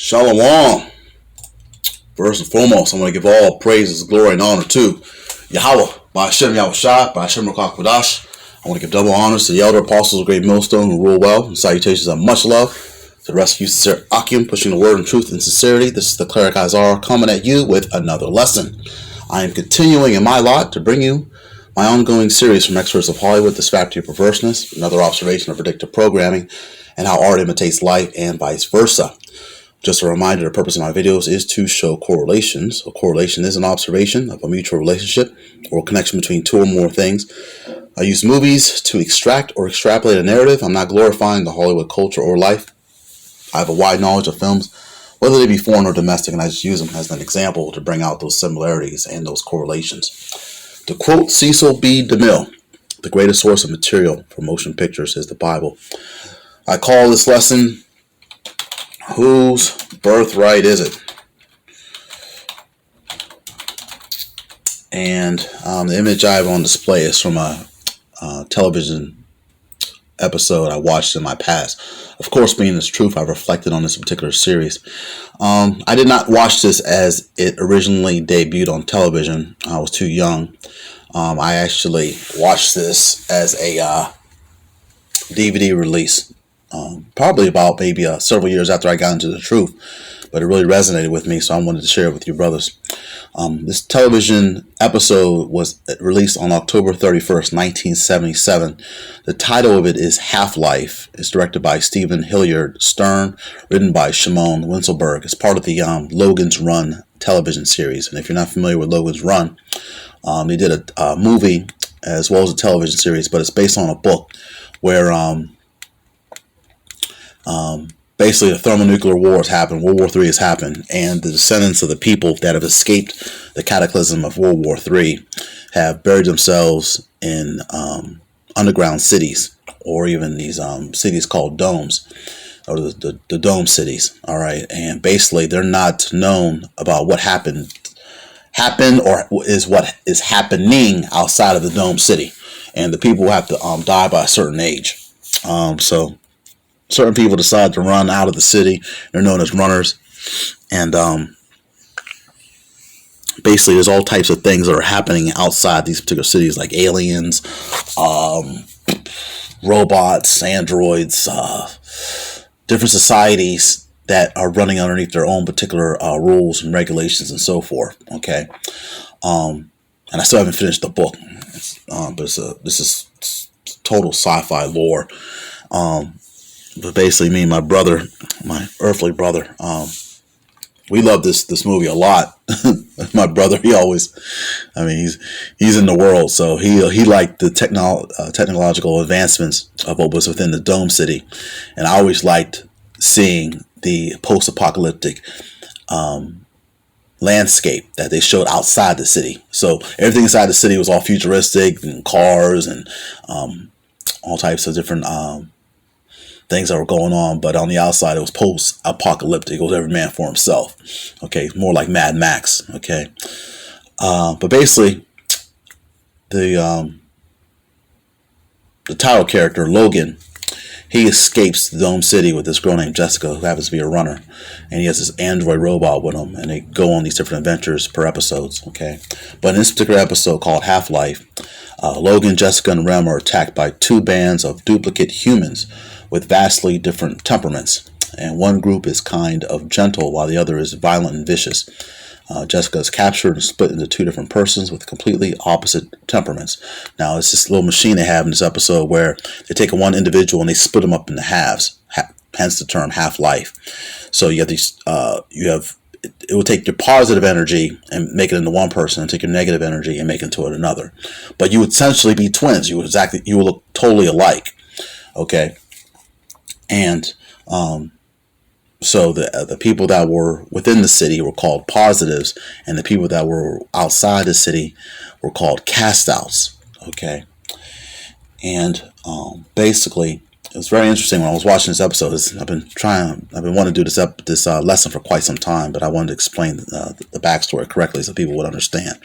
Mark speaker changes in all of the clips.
Speaker 1: Shalom. First and foremost, I want to give all praises, glory, and honor to Yahweh, by Hashem Yahushua, by Hashem Rakak Kodash. I want to give double honors to the elder apostles of Great Millstone who rule well, and salutations of much love to the rest of you sincere Akim, pushing the word in truth and sincerity. This is the Cleric Izar coming at you with another lesson. I am continuing in my lot to bring you my ongoing series from Experts of Hollywood, This Factory of Perverseness, another observation of predictive programming, and how art imitates life and vice versa. Just a reminder, the purpose of my videos is to show correlations. A correlation is an observation of a mutual relationship or connection between two or more things. I use movies to extract or extrapolate a narrative. I'm not glorifying the Hollywood culture or life. I have a wide knowledge of films, whether they be foreign or domestic, and I just use them as an example to bring out those similarities and those correlations. To quote Cecil B. DeMille, the greatest source of material for motion pictures is the Bible. I call this lesson, Whose Birthright Is It? And the image I have on display is from a television episode I watched in my past. Of course, being this truth, I reflected on this particular series. I did not watch this as it originally debuted on television. I was too young. I actually watched this as a DVD release. Probably about maybe several years after I got into the truth, but it really resonated with me, so I wanted to share it with you brothers. This television episode was released on October 31st, 1977. The title of it is Half-Life. It's directed by Stephen Hilliard Stern, written by Shimon Winselberg. It's part of the Logan's Run television series, and if you're not familiar with Logan's Run, they did a movie as well as a television series, but it's based on a book where basically the thermonuclear war has happened, World War III has happened, and the descendants of the people that have escaped the cataclysm of World War III have buried themselves in underground cities, or even these cities called domes, or the dome cities. All right, and basically they're not known about what happened or is what is happening outside of the dome city, and the people have to die by a certain age. So certain people decide to run out of the city. They're known as runners. And basically there's all types of things that are happening outside these particular cities, like aliens, robots, androids, different societies that are running underneath their own particular rules and regulations and so forth. Okay. And I still haven't finished the book. But this is total sci-fi lore. But basically, me and my brother, my earthly brother, we love this movie a lot. My brother, he's in the world, so he liked the technological advancements of what was within the dome city, and I always liked seeing the post-apocalyptic landscape that they showed outside the city. So everything inside the city was all futuristic and cars and all types of different things that were going on, but on the outside it was post-apocalyptic. It was every man for himself. Okay, more like Mad Max. Okay, but basically, the title character Logan, he escapes the Dome City with this girl named Jessica, who happens to be a runner, and he has this android robot with him, and they go on these different adventures per episodes. Okay, but in this particular episode called Half-Life, Logan, Jessica, and Rem are attacked by two bands of duplicate humans with vastly different temperaments, and one group is kind of gentle while the other is violent and vicious. Jessica is captured and split into two different persons with completely opposite temperaments. Now, it's this little machine they have in this episode where they take one individual and they split them up into halves, hence the term half-life. So you have these, it will take your positive energy and make it into one person, and take your negative energy and make it into another. But you would essentially be twins. You will look totally alike. Okay. And so the people that were within the city were called positives, and the people that were outside the city were called cast-outs. Okay, and basically, it was very interesting when I was watching this episode. I've been wanting to do this lesson for quite some time, but I wanted to explain the backstory correctly so people would understand.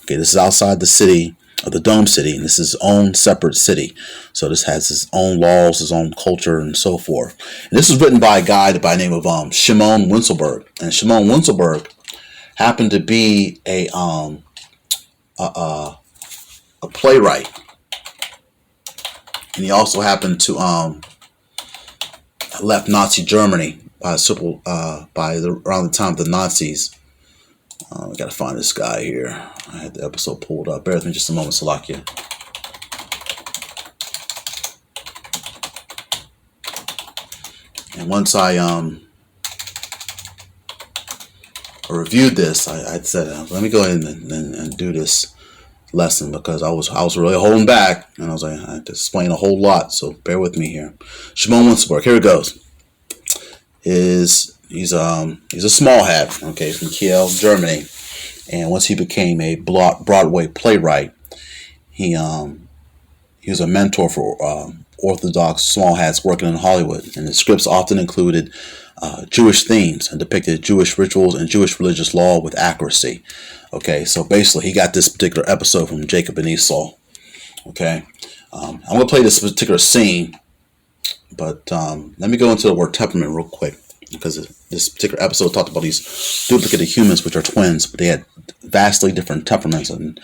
Speaker 1: Okay, this is outside the city of the Dome City, and this is its own separate city. So this has its own laws, its own culture, and so forth. And this was written by a guy by the name of Shimon Winselberg. And Shimon Winselberg happened to be a playwright, and he also happened to left Nazi Germany around the time of the Nazis. I gotta find this guy here. I had the episode pulled up. Bear with me just a moment, Salakia. And once I reviewed this, I said, let me go ahead and do this lesson, because I was really holding back, and I had to explain a whole lot. So bear with me here. Shimon Winselberg. Here it goes. He's a small hat, okay, from Kiel, Germany, and once he became a Broadway playwright, he was a mentor for Orthodox small hats working in Hollywood, and his scripts often included Jewish themes and depicted Jewish rituals and Jewish religious law with accuracy. Okay, so basically he got this particular episode from Jacob and Esau. Okay, I'm going to play this particular scene, but let me go into the word temperament real quick, because this particular episode talked about these duplicated humans, which are twins, but they had vastly different temperaments. And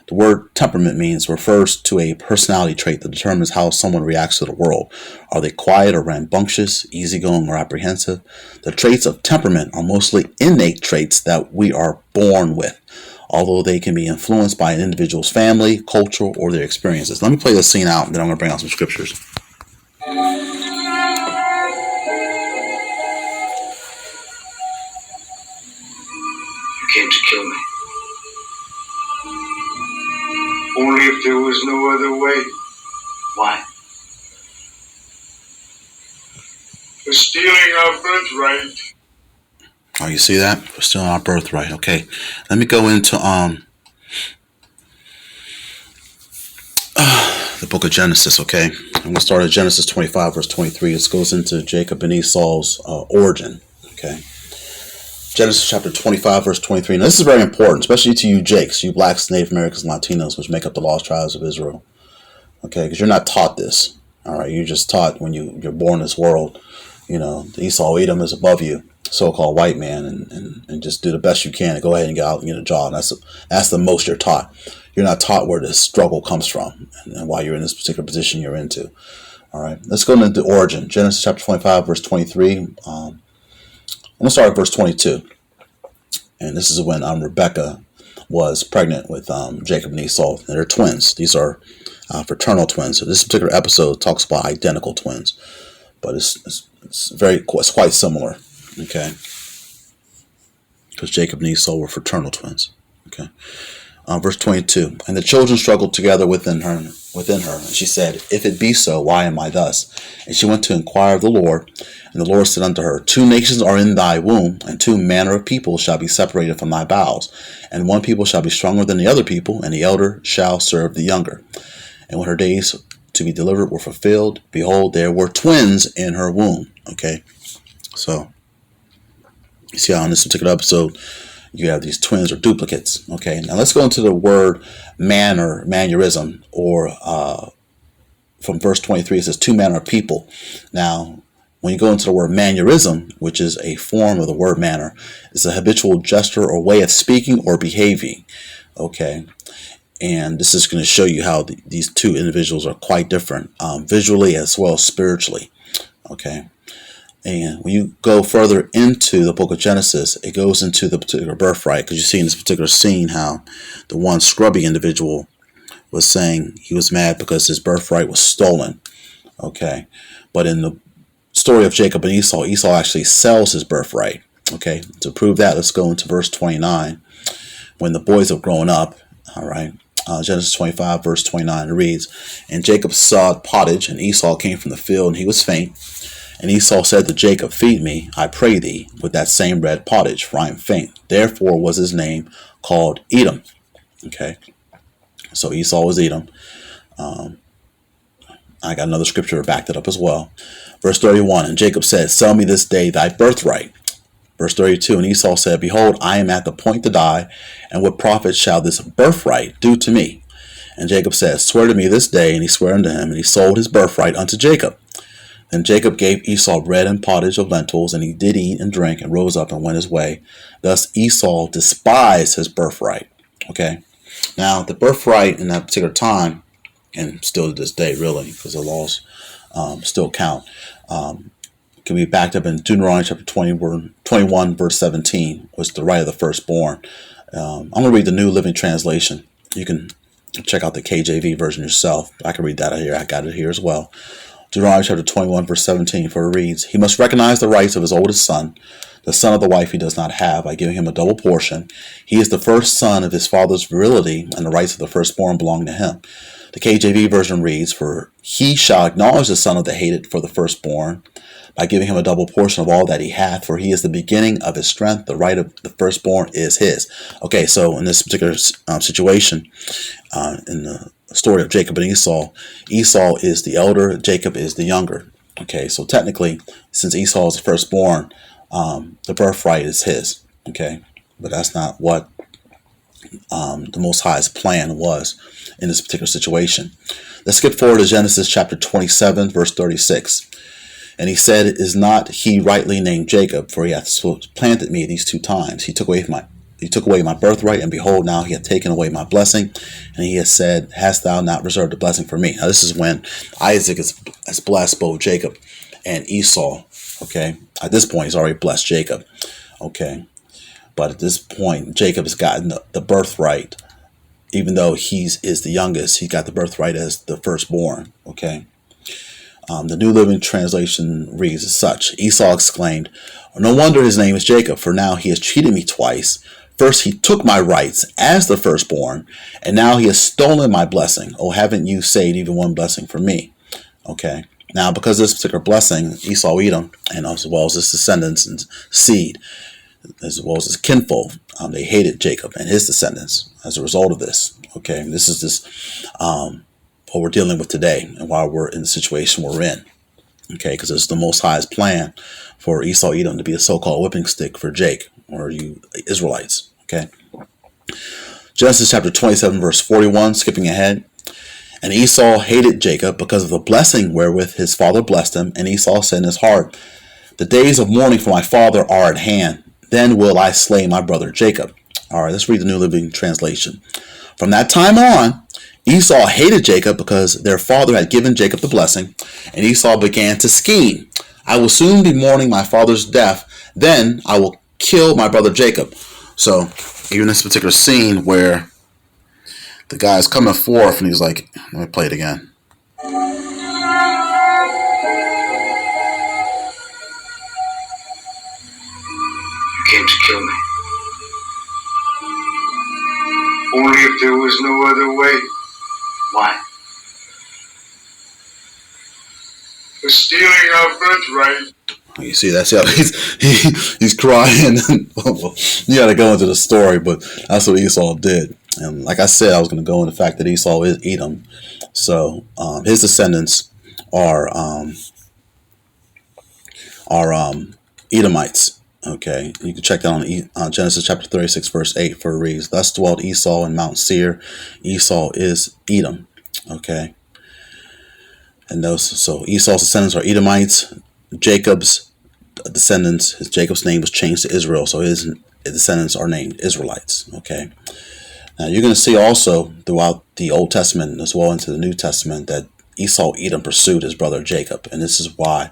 Speaker 1: the word temperament refers to a personality trait that determines how someone reacts to the world. Are they quiet or rambunctious, easygoing or apprehensive? The traits of temperament are mostly innate traits that we are born with, although they can be influenced by an individual's family, culture, or their experiences. Let me play this scene out, and then I'm going to bring out some scriptures.
Speaker 2: You came to kill me. Only if there was no other way. Why? For stealing our birthright.
Speaker 1: Oh, you see that? For stealing our birthright. Okay. Let me go into the book of Genesis, okay? I'm going to start at Genesis 25, verse 23. This goes into Jacob and Esau's origin, okay? Genesis chapter 25, verse 23. Now, this is very important, especially to you Jakes, you blacks, Native Americans, and Latinos, which make up the lost tribes of Israel. Okay, because you're not taught this. All right, you're just taught when you're born in this world, the Esau Edom is above you, so-called white man, and just do the best you can to go ahead and get out and get a job. That's the most you're taught. You're not taught where this struggle comes from and why you're in this particular position you're into. All right, let's go into the origin. Genesis chapter 25, verse 23. I'm going to start at verse 22. And this is when Rebecca was pregnant with Jacob and Esau. And they're twins. These are fraternal twins. So this particular episode talks about identical twins. But it's quite similar. Okay. Because Jacob and Esau were fraternal twins. Okay. Verse 22. And the children struggled together within her. And she said, If it be so, why am I thus? And she went to inquire of the Lord. And the Lord said unto her, 2 nations are in thy womb, and 2 manner of people shall be separated from thy bowels. And one people shall be stronger than the other people, and the elder shall serve the younger. And when her days to be delivered were fulfilled, behold, there were twins in her womb. Okay, so you see how in this particular episode you have these twins or duplicates. Okay, now let's go into the word mannerism, or from verse 23, it says 2 manner of people. Now, when you go into the word mannerism, which is a form of the word manner, it's a habitual gesture or way of speaking or behaving. Okay, and this is going to show you how these 2 individuals are quite different, visually as well as spiritually. Okay. And when you go further into the book of Genesis, it goes into the particular birthright, because you see in this particular scene how the one scrubby individual was saying he was mad because his birthright was stolen. Okay. But in the story of Jacob and Esau, Esau actually sells his birthright. Okay. To prove that, let's go into verse 29. When the boys have grown up, all right. Genesis 25, verse 29, it reads, And Jacob sawed pottage, and Esau came from the field, and he was faint. And Esau said to Jacob, Feed me, I pray thee, with that same red pottage, for I am faint. Therefore was his name called Edom. Okay, so Esau was Edom. I got another scripture to back that up as well. Verse 31, And Jacob said, Sell me this day thy birthright. Verse 32, And Esau said, Behold, I am at the point to die, and what profit shall this birthright do to me? And Jacob said, Swear to me this day. And he sware unto him, and he sold his birthright unto Jacob. Then Jacob gave Esau bread and pottage of lentils, and he did eat and drink, and rose up and went his way. Thus Esau despised his birthright. Okay. Now, the birthright in that particular time, and still to this day, really, because the laws still count, can be backed up in Deuteronomy chapter 21, verse 17, was the right of the firstborn. I'm going to read the New Living Translation. You can check out the KJV version yourself. I can read that out here. I got it here as well. Deuteronomy chapter 21, verse 17, for it reads, He must recognize the rights of his oldest son, the son of the wife he does not have, by giving him a double portion. He is the first son of his father's virility, and the rights of the firstborn belong to him. The KJV version reads, For he shall acknowledge the son of the hated for the firstborn, by giving him a double portion of all that he hath, for he is the beginning of his strength. The right of the firstborn is his. Okay, so in this particular situation, in the story of Jacob and Esau, Esau is the elder, Jacob is the younger. Okay, so technically, since Esau is the firstborn, the birthright is his. Okay, but that's not what the Most High's plan was in this particular situation. Let's skip forward to Genesis chapter 27, verse 36. And he said, Is not he rightly named Jacob? For he hath planted me these 2 times. He took away my birthright, and behold, now he hath taken away my blessing. And he has said, Hast thou not reserved a blessing for me? Now this is when Isaac has blessed both Jacob and Esau. Okay, at this point he's already blessed Jacob. Okay, but at this point Jacob has gotten the birthright, even though he is the youngest. He got the birthright as the firstborn. Okay. The New Living Translation reads as such. Esau exclaimed, No wonder his name is Jacob, for now he has cheated me twice. First he took my rights as the firstborn, and now he has stolen my blessing. Oh, haven't you saved even one blessing for me? Okay. Now, because of this particular blessing, Esau, Edom, and as well as his descendants and seed, as well as his kinfolk, they hated Jacob and his descendants as a result of this. Okay. This is what we're dealing with today, and why we're in the situation we're in. Okay, because it's the Most High's plan for Esau Edom to be a so-called whipping stick for Jake, or you Israelites. Okay. Genesis chapter 27, verse 41, skipping ahead. And Esau hated Jacob because of the blessing wherewith his father blessed him. And Esau said in his heart, The days of mourning for my father are at hand. Then will I slay my brother Jacob. All right, let's read the New Living Translation. From that time on, Esau hated Jacob because their father had given Jacob the blessing, and Esau began to scheme. I will soon be mourning my father's death, then I will kill my brother Jacob. So, even this particular scene where the guy's coming forth and he's like, let me play it again.
Speaker 2: You came to kill me. Only if there was no other way. Why? For stealing our birthright.
Speaker 1: You see, that's how he's crying. You got to go into the story, but that's what Esau did. And like I said, I was going to go into the fact that Esau is Edom. So his descendants are Edomites. Okay, you can check that on Genesis chapter 36, verse 8, for it reads, Thus dwelt Esau in Mount Seir. Esau is Edom. Okay, and so Esau's descendants are Edomites. Jacob's descendants, Jacob's name was changed to Israel, so his descendants are named Israelites. Okay, now you're going to see also throughout the Old Testament as well into the New Testament that Esau, Edom pursued his brother Jacob, and this is why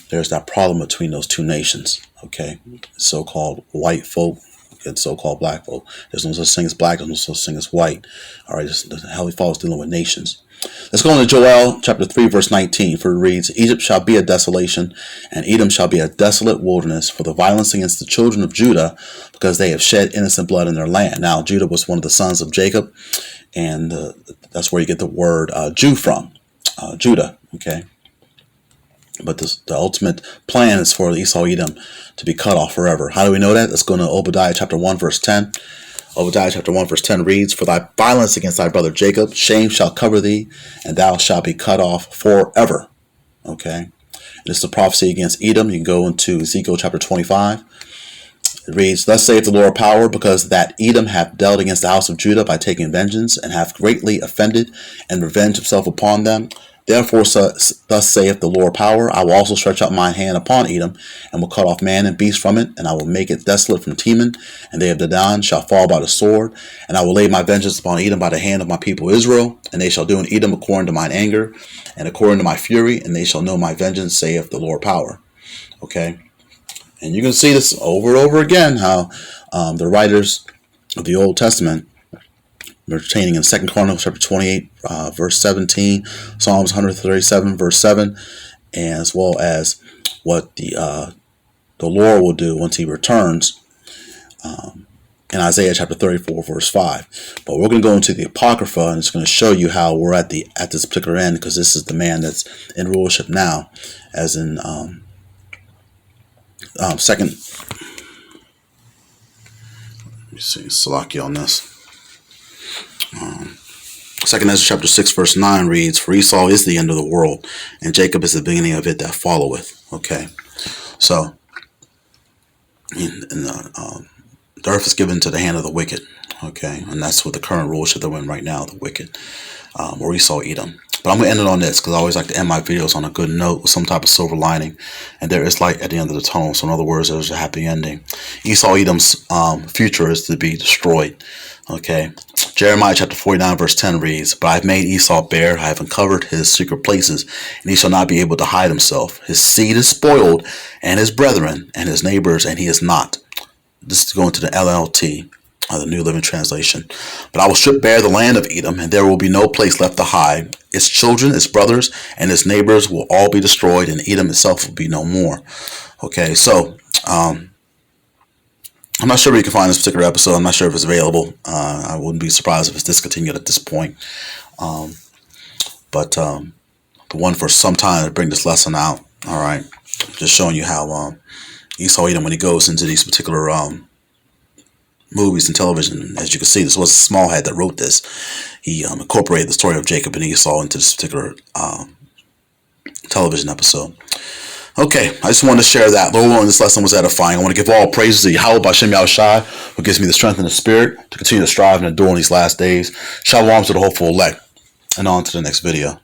Speaker 1: there's that problem between those two nations. Okay, so-called white folk and so-called black folk. There's no such thing as black. There's no such thing as white. All right, the Heavenly Father is dealing with nations. Let's go into Joel chapter 3, verse 19, for it reads, Egypt shall be a desolation, and Edom shall be a desolate wilderness for the violence against the children of Judah, because they have shed innocent blood in their land. Now, Judah was one of the sons of Jacob, and that's where you get the word Jew from, Judah. Okay. But the ultimate plan is for Esau Edom to be cut off forever. How do we know that? Let's go to Obadiah chapter 1, verse 10. Obadiah chapter 1, verse 10 reads, For thy violence against thy brother Jacob, shame shall cover thee, and thou shalt be cut off forever. Okay? This is the prophecy against Edom. You can go into Ezekiel chapter 25. It reads, Thus saith the Lord of power, because that Edom hath dealt against the house of Judah by taking vengeance, and hath greatly offended, and revenged himself upon them. Therefore, thus saith the Lord of power, I will also stretch out mine hand upon Edom, and will cut off man and beast from it, and I will make it desolate from Teman, and they of Dedan shall fall by the sword, and I will lay my vengeance upon Edom by the hand of my people Israel, and they shall do in Edom according to mine anger, and according to my fury, and they shall know my vengeance, saith the Lord of power. Okay? And you can see this over and over again, how the writers of the Old Testament, pertaining in 2 Chronicles chapter 28, verse 17, Psalms 137, verse 7, and as well as what the Lord will do once he returns in Isaiah chapter 34, verse 5. But we're going to go into the Apocrypha, and it's going to show you how we're at this particular end, because this is the man that's in rulership now, as in second, let me see, Salaki on this. Second Ezra chapter 6 verse 9 reads, For Esau is the end of the world, and Jacob is the beginning of it that followeth. Okay, so the earth is given to the hand of the wicked. Okay, and that's what the current rulership that we're in right now, the wicked, or Esau, Edom. But I'm going to end it on this, because I always like to end my videos on a good note with some type of silver lining. And there is light at the end of the tunnel. So in other words, there's a happy ending. Esau, Edom's future is to be destroyed. Okay. Jeremiah chapter 49 verse 10 reads, But I have made Esau bare, I have uncovered his secret places, and he shall not be able to hide himself. His seed is spoiled, and his brethren, and his neighbors, and he is not. This is going to the LLT. The New Living Translation. But I will strip bare the land of Edom, and there will be no place left to hide. Its children, its brothers, and its neighbors will all be destroyed, and Edom itself will be no more. Okay, so I'm not sure where you can find this particular episode. I'm not sure if it's available. I wouldn't be surprised if it's discontinued at this point. But the one for some time to bring this lesson out. All right, just showing you how Esau Edom, when he goes into these particular movies and television, as you can see, this was Smallhead that wrote this. He incorporated the story of Jacob and Esau into this particular television episode. Okay, I just wanted to share that. Lord willing, this lesson was edifying. I want to give all praises to Yahweh B'Shem Yahushai, who gives me the strength and the spirit to continue to strive and endure in these last days. Shalom to the hopeful elect, and on to the next video.